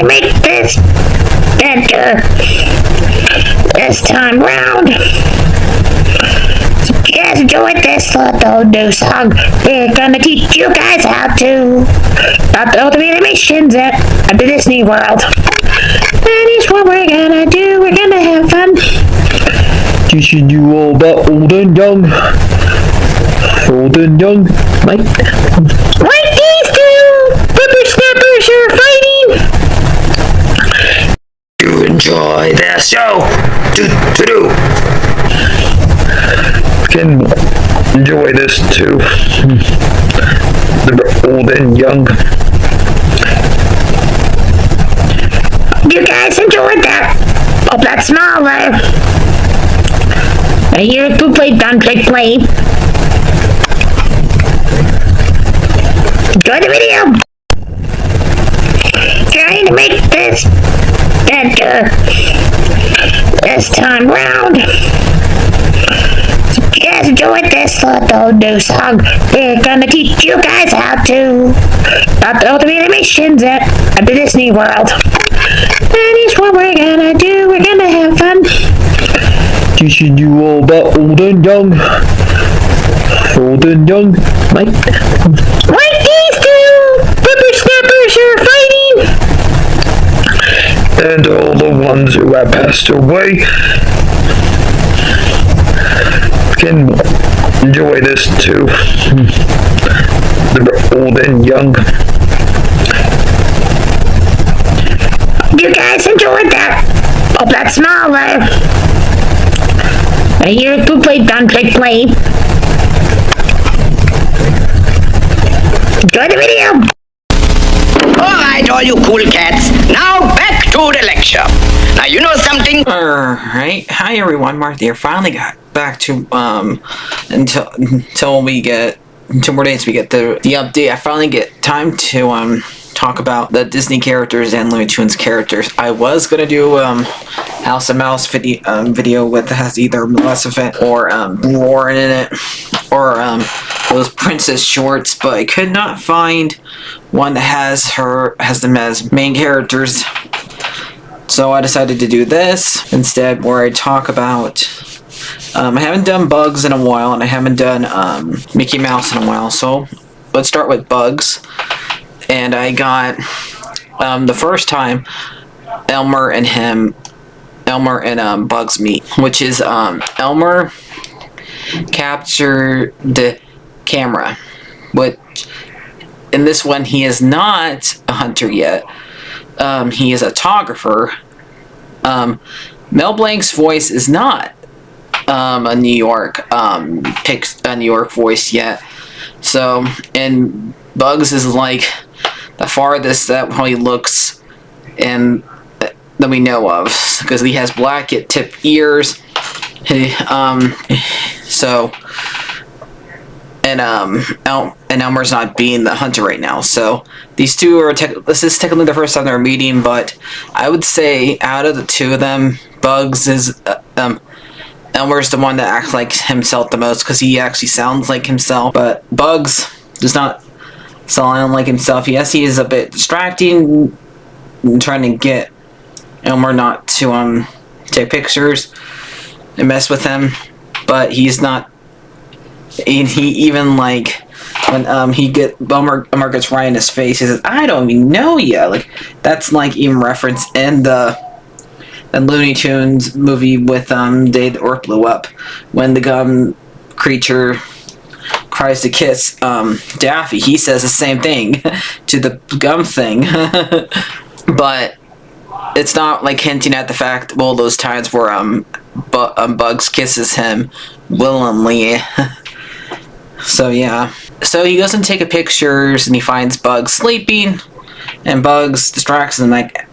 to make this better this time round. So if you guys enjoyed this little new song, we're gonna teach you guys how to about all the animations at the Disney World. That is what we're gonna do. We're gonna have fun. Teaching you all about old and young. Old and young, Mike. Like these two whippersnappers are fighting. You enjoy the show. Do. Can enjoy this too. The old and young. You guys enjoyed that? Hope that's smaller. Here's who played Play. Enjoy the video. Trying to make this better this time round. So if you guys enjoyed this little new song, we're gonna teach you guys how to about all the animations at the Disney World. That is what we're gonna do. We're gonna have fun. Teaching you all about old and young. Old and young, Mike. Like these two whippersnappers are fighting. And all the ones who have passed away. Can enjoy this too. The old and young. You guys enjoyed that? Hope that's smaller. Here's who played Play. Enjoy the video. Alright, all you cool cats. Now back to the lecture. Now you know something? Alright. Hi everyone, Mark here. Finally got back to until we get 2 more days we get the update. I finally get time to talk about the Disney characters and Looney Tunes characters. I was gonna do House of Mouse video with has either Maleficent or Warren in it, or those princess shorts, but I could not find one that has them as main characters. So I decided to do this instead, where I talk about I haven't done Bugs in a while, and I haven't done Mickey Mouse in a while. So let's start with Bugs. And I got the first time Elmer and Bugs meet, which is Elmer captured the camera, but in this one he is not a hunter yet. He is a photographer. Mel Blanc's voice is not a New York voice yet. So, and Bugs is like the farthest that he looks and that we know of, because he has black tip ears. And Elmer's not being the hunter right now. So these two are this is technically the first time they're meeting, but I would say out of the two of them, Bugs is Elmer's the one that acts like himself the most, because he actually sounds like himself. But Bugs does not sound like himself. Yes, he is a bit distracting, trying to get Elmer not to take pictures and mess with him, but he's not. He even like when Elmer gets right in his face, he says, "I don't even know you." Like that's like even reference in the Looney Tunes movie with Day the Earth Blew Up, when the gum creature tries to kiss Daffy. He says the same thing to the gum thing, but it's not like hinting at the fact. Well, those times where Bugs kisses him willingly. So yeah. So he goes and take pictures, and he finds Bugs sleeping, and Bugs distracts him like,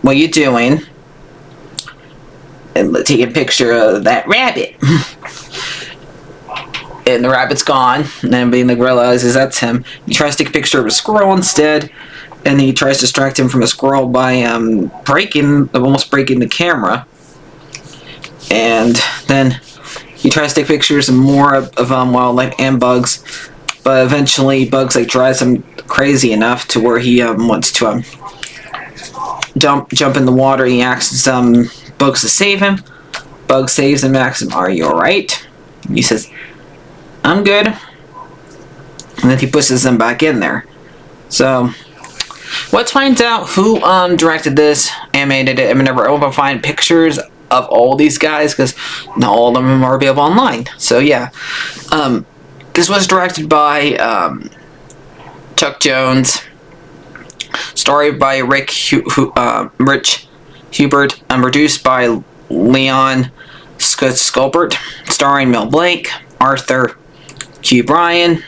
"What are you doing?" And take a picture of that rabbit. And the rabbit's gone, and then being the realizes that's him. He tries to take a picture of a squirrel instead, and he tries to distract him from a squirrel by almost breaking the camera. And then he tries to take pictures more of wildlife and Bugs, but eventually Bugs like drives him crazy enough to where he wants to jump in the water. He asks Bugs to save him. Bugs saves him, asks him, "Are you alright?" He says, "I'm good." And then he pushes them back in there. So let's find out who directed this, animated it, and whenever I want to find pictures of all these guys, because not all of them are available online. So yeah, this was directed by Chuck Jones, starred by Rich Hubert, produced by Leon Sculpert, starring Mel Blanc, Arthur Q. Bryan's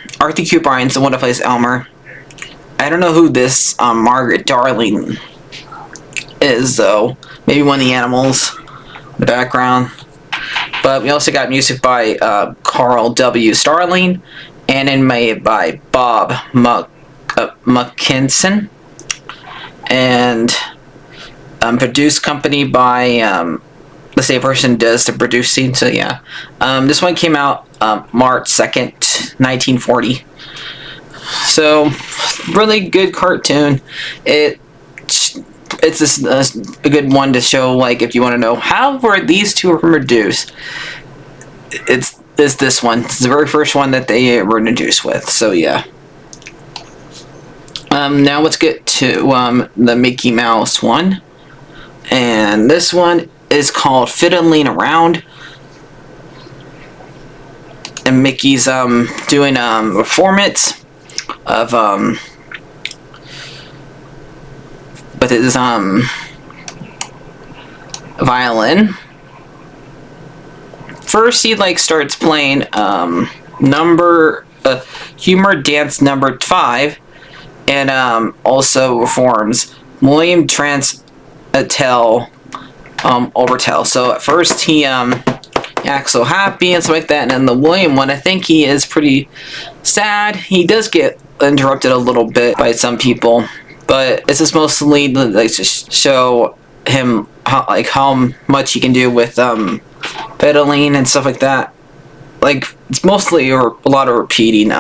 the one that plays Elmer. I don't know who this Margaret Darling is, though. Maybe one of the animals in the background. But we also got music by Carl W. Starling, and made by Bob McKinson, and produced company by the same person does the producing. So yeah, this one came out March 2nd, 1940. So really good cartoon. It's just a good one to show, like, if you want to know how were these two produced. It's this one. It's the very first one that they were introduced with. So yeah. Now let's get to the Mickey Mouse one, and this one is called Fiddling Around. And Mickey's doing a performance of with his violin. First he starts playing humor dance number 5, and also performs William Transtel Overtell. So at first he acts so happy and stuff like that, and then the William one, I think he is pretty sad. He does get interrupted a little bit by some people, but it's just mostly to show him how much he can do with fiddling and stuff like that. It's mostly a lot of repeating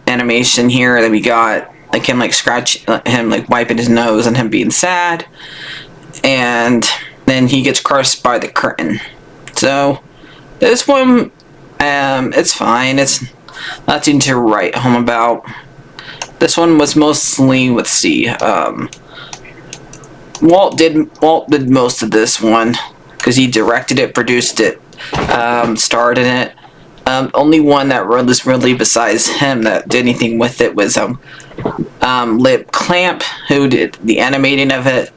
animation here that we got, him scratch him, wiping his nose, and him being sad, and then he gets crushed by the curtain. So this one, it's fine. It's nothing to write home about. This one was mostly, let's see, Walt did most of this one, because he directed it, produced it, starred in it. Only one that was really besides him that did anything with it was Lip Clamp, who did the animating of it.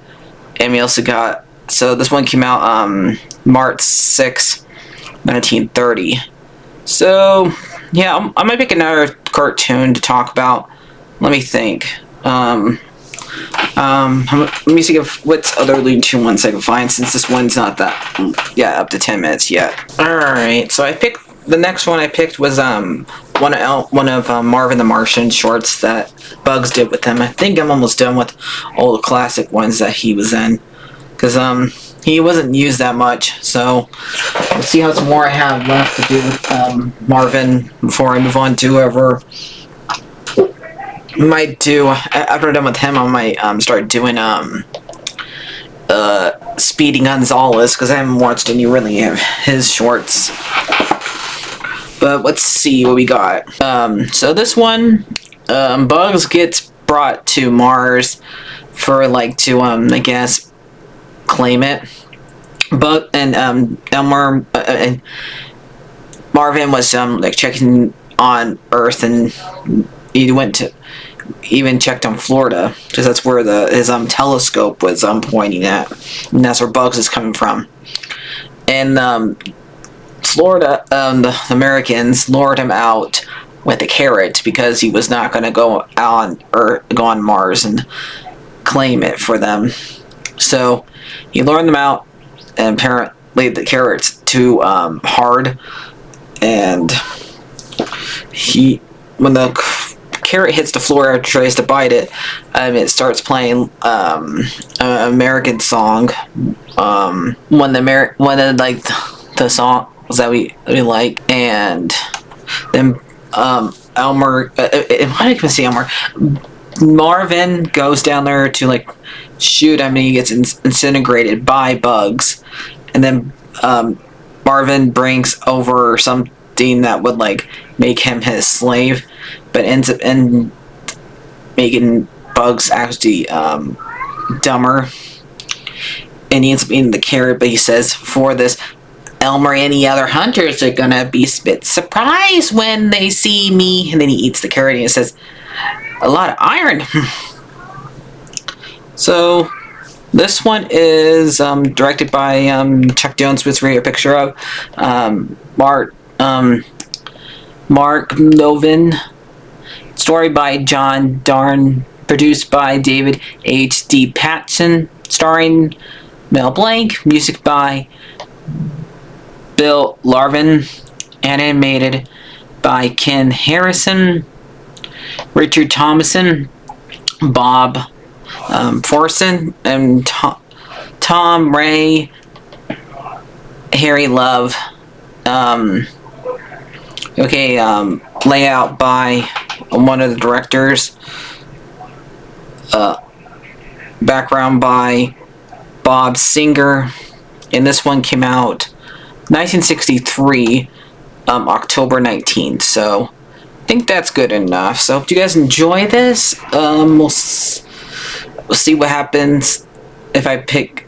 And we also got, so this one came out March 6, 1930. So yeah, I might pick another cartoon to talk about. Let me think. Let me see what other Looney Tunes ones I can find, since this one's not that up to 10 minutes yet. Alright, so the next one I picked was one of Marvin the Martian shorts that Bugs did with him. I think I'm almost done with all the classic ones that he was in, because he wasn't used that much. So let's see how much more I have left to do with Marvin before I move on to whoever. Might do, after I'm done with him, I might start doing Speedy Gonzales, because I haven't watched any really of his shorts. But let's see what we got. So this one, Bugs gets brought to Mars for to I guess claim it. But Elmer and Marvin was checking on Earth, and he even checked on Florida, because that's where his telescope was pointing at, and that's where Bugs is coming from. And Florida, the Americans lured him out with a carrot, because he was not going to go on Mars and claim it for them. So he lured them out, and apparently the carrot's too hard, and when the carrot hits the floor and tries to bite it, it starts playing an American song, one of the songs that we like, and then Elmer, why did I say Elmer? Marvin goes down there to like shoot him, and he gets incinerated by bugs, and then Marvin brings over something that would like make him his slave, but ends up making bugs actually dumber, and he ends up eating the carrot. But he says for this, Elmer and any other hunters are gonna be a bit surprised when they see me. And then he eats the carrot and he says, a lot of iron. So this one is directed by Chuck Jones, with a picture of Mark Novin. Story by John Darn. Produced by David H.D. Patchen. Starring Mel Blanc. Music by Bill Larvin. Animated by Ken Harrison. Richard Thomason. Bob Forson. And Tom Ray. Harry Love. Layout by one of the directors. Background by Bob Singer. And this one came out 1963, October 19th. So I think that's good enough. So hope you guys enjoy this. We'll see what happens if I pick.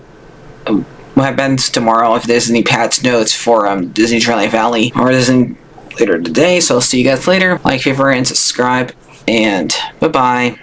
What happens tomorrow, if there's any patch notes for Disney Dreamlight Valley, or Disney later today. So I'll see you guys later. Like, favorite, and subscribe. And bye-bye.